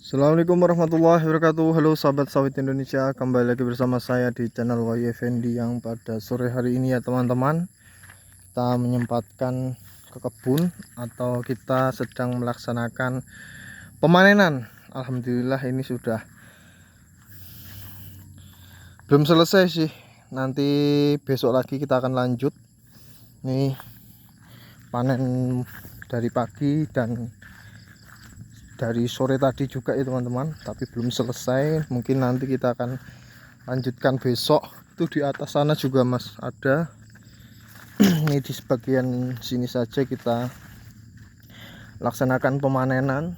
Assalamualaikum warahmatullahi wabarakatuh. Halo sahabat sawit Indonesia, kembali lagi bersama saya di channel Wahyu Effendi yang pada sore hari ini ya teman-teman, kita menyempatkan ke kebun atau kita sedang melaksanakan pemanenan. Alhamdulillah ini sudah belum selesai sih, nanti besok lagi kita akan lanjut. Nih panen dari pagi dan dari sore tadi juga ya teman-teman, tapi belum selesai. Mungkin nanti kita akan lanjutkan besok. Itu di atas sana juga mas ada. Ini di sebagian sini saja kita laksanakan pemanenan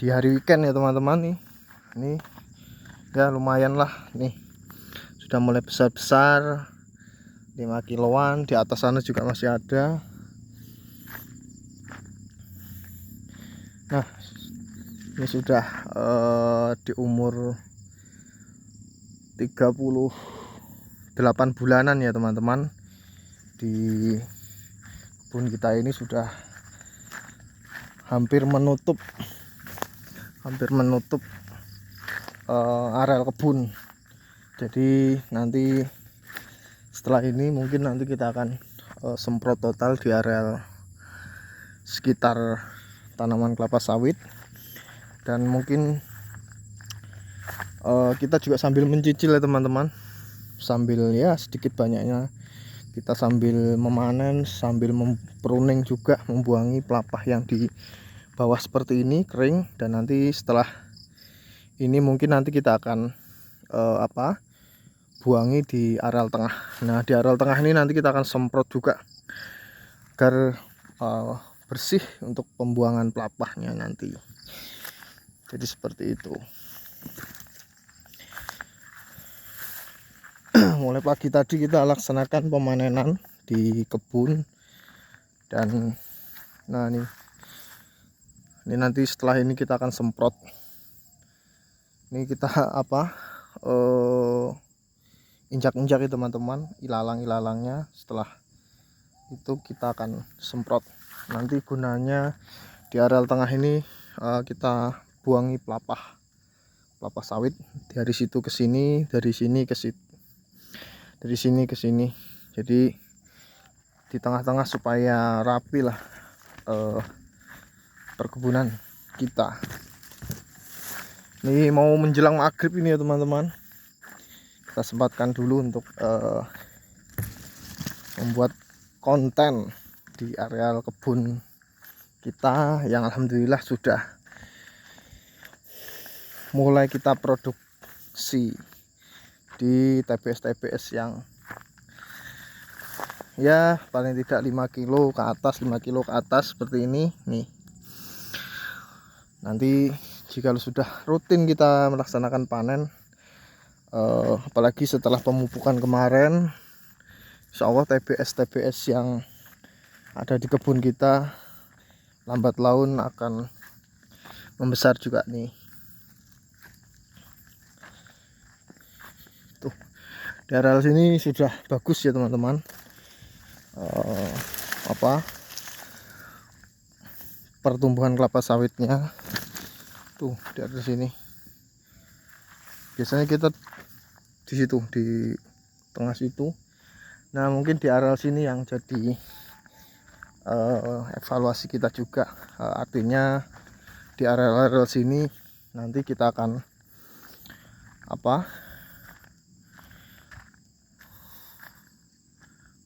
di hari weekend ya teman-teman. Nih ya lumayan lah, nih sudah mulai besar-besar 5 kiloan. Di atas sana juga masih ada. Nah ini sudah di umur 38 bulanan ya teman-teman. Di kebun kita ini sudah hampir menutup areal kebun. Jadi nanti setelah ini mungkin nanti kita akan semprot total di areal sekitar tanaman kelapa sawit, dan mungkin kita juga sambil mencicil ya teman-teman, sambil ya sedikit banyaknya kita sambil memanen, sambil mempruning juga, membuangi pelapah yang di bawah seperti ini kering. Dan nanti setelah ini mungkin nanti kita akan buangi di areal tengah. Nah di areal tengah ini nanti kita akan semprot juga agar bersih untuk pembuangan pelapahnya nanti. Jadi seperti itu. Mulai pagi tadi kita laksanakan pemanenan di kebun, dan nah ini nanti setelah ini kita akan semprot. Ini kita injak-injak ya teman-teman, ilalang-ilalangnya. Setelah itu kita akan semprot. Nanti gunanya di areal tengah ini kita buangi pelapah sawit dari situ ke sini, dari sini ke situ, dari sini ke sini. Jadi di tengah-tengah supaya rapi lah perkebunan kita. Ini mau menjelang maghrib ini ya teman-teman, kita sempatkan dulu untuk membuat konten di areal kebun kita yang alhamdulillah sudah mulai kita produksi di TPS yang ya paling tidak 5 kilo ke atas, 5 kilo ke atas seperti ini nih. Nanti jika sudah rutin kita melaksanakan panen, apalagi setelah pemupukan kemarin, insya Allah TBS yang ada di kebun kita lambat laun akan membesar juga nih. Tuh di areal sini sudah bagus ya teman-teman, pertumbuhan kelapa sawitnya. Tuh di atas sini biasanya kita di situ di tengah situ. Nah mungkin di areal sini yang jadi evaluasi kita juga, artinya di areal sini nanti kita akan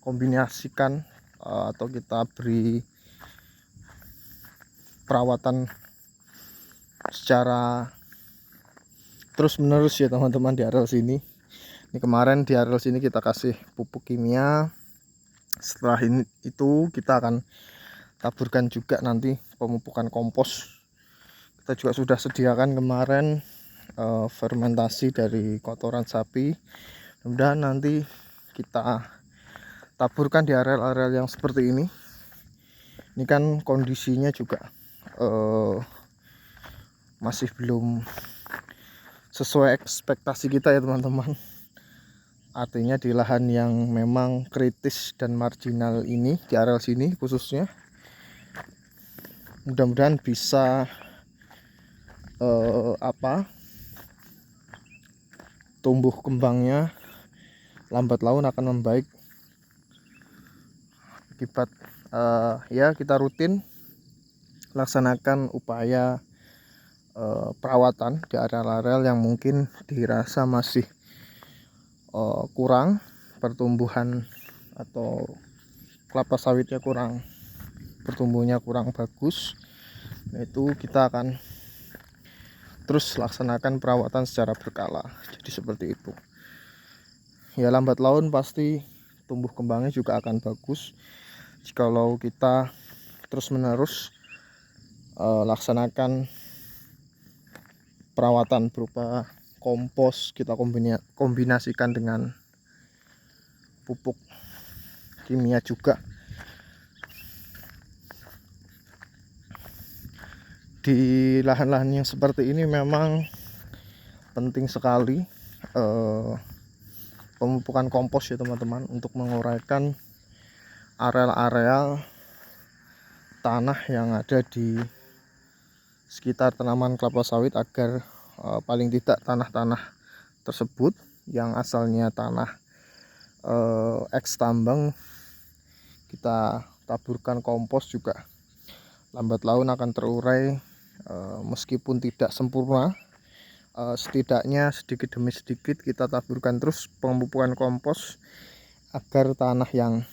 kombinasikan atau kita beri perawatan secara terus menerus ya teman-teman di areal sini. Ini kemarin di areal sini kita kasih pupuk kimia. Setelah itu kita akan taburkan juga nanti pemupukan kompos. Kita juga sudah sediakan kemarin fermentasi dari kotoran sapi. Mudah-mudahan nanti kita taburkan di areal-areal yang seperti ini. Ini kan kondisinya juga masih belum sesuai ekspektasi kita ya teman-teman. Artinya di lahan yang memang kritis dan marginal ini, di areal sini khususnya, mudah-mudahan bisa tumbuh kembangnya lambat laun akan membaik akibat ya kita rutin laksanakan upaya perawatan di areal-areal yang mungkin dirasa masih kurang pertumbuhan atau kelapa sawitnya kurang, pertumbuhannya kurang bagus. Nah, itu kita akan terus laksanakan perawatan secara berkala. Jadi seperti itu ya, lambat laun pasti tumbuh kembangnya juga akan bagus jikalau kita terus menerus laksanakan perawatan berupa kompos, kita kombinasikan dengan pupuk kimia juga. Di lahan-lahan yang seperti ini memang penting sekali pemupukan kompos ya teman-teman, untuk menguraikan areal-areal tanah yang ada di sekitar tanaman kelapa sawit, agar paling tidak tanah-tanah tersebut yang asalnya tanah eks tambang, kita taburkan kompos juga lambat laun akan terurai. Meskipun tidak sempurna, setidaknya sedikit demi sedikit kita taburkan terus pemupukan kompos agar tanah yang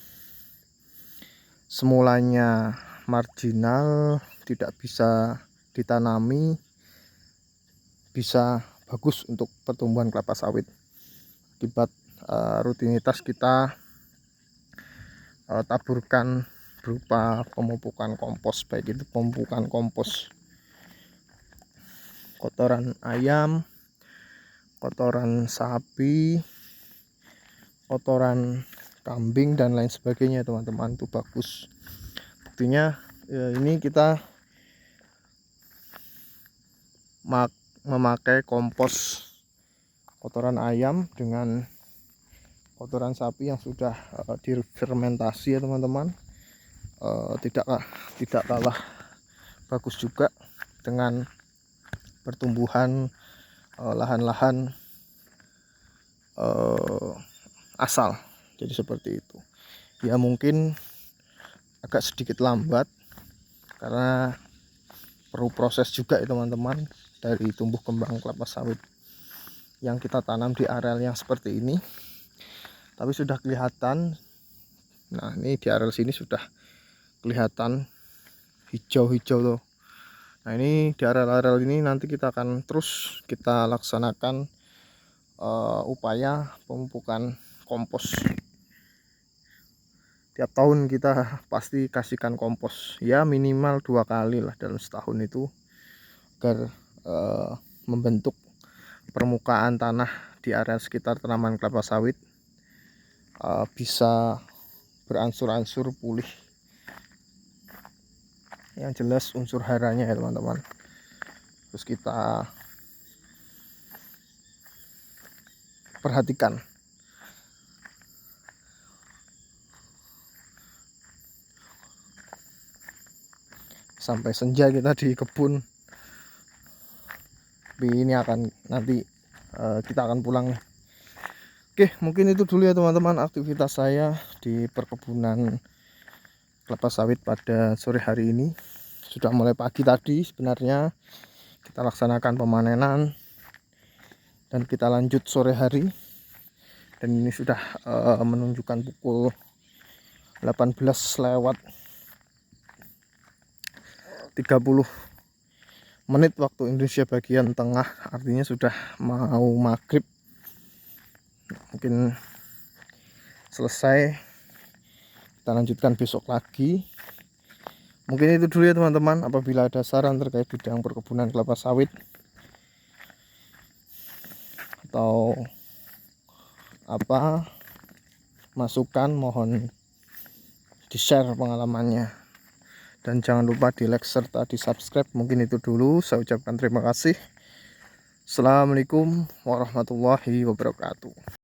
semulanya marginal tidak bisa ditanami bisa bagus untuk pertumbuhan kelapa sawit akibat rutinitas kita taburkan berupa pemupukan kompos, baik itu pemupukan kompos kotoran ayam, kotoran sapi, kotoran kambing dan lain sebagainya teman-teman. Itu bagus. Buktinya ya, ini kita memakai kompos kotoran ayam dengan kotoran sapi yang sudah difermentasi ya teman-teman. Tidak kalah bagus juga dengan pertumbuhan lahan-lahan asal. Jadi seperti itu ya, mungkin agak sedikit lambat karena perlu proses juga ya teman-teman, dari tumbuh kembang kelapa sawit yang kita tanam di areal yang seperti ini. Tapi sudah kelihatan, nah ini di areal sini sudah kelihatan hijau-hijau loh. Nah ini di areal-areal ini nanti kita akan terus kita laksanakan upaya pemupukan kompos. Tiap tahun kita pasti kasihkan kompos ya, minimal 2 kali lah dalam setahun itu, agar membentuk permukaan tanah di area sekitar tanaman kelapa sawit bisa beransur-ansur pulih. Yang jelas unsur haranya ya teman-teman. Terus kita perhatikan sampai senja kita di kebun. Tapi ini akan nanti kita akan pulang. Oke, mungkin itu dulu ya teman-teman aktivitas saya di perkebunan kelapa sawit pada sore hari ini. Sudah mulai pagi tadi sebenarnya kita laksanakan pemanenan dan kita lanjut sore hari, dan ini sudah menunjukkan pukul 18:30 waktu Indonesia bagian tengah, artinya sudah mau maghrib. Mungkin selesai, kita lanjutkan besok lagi. Mungkin itu dulu ya teman-teman. Apabila ada saran terkait bidang perkebunan kelapa sawit atau apa masukan, mohon di share pengalamannya, dan jangan lupa di like serta di subscribe. Mungkin itu dulu, saya ucapkan terima kasih. Assalamualaikum warahmatullahi wabarakatuh.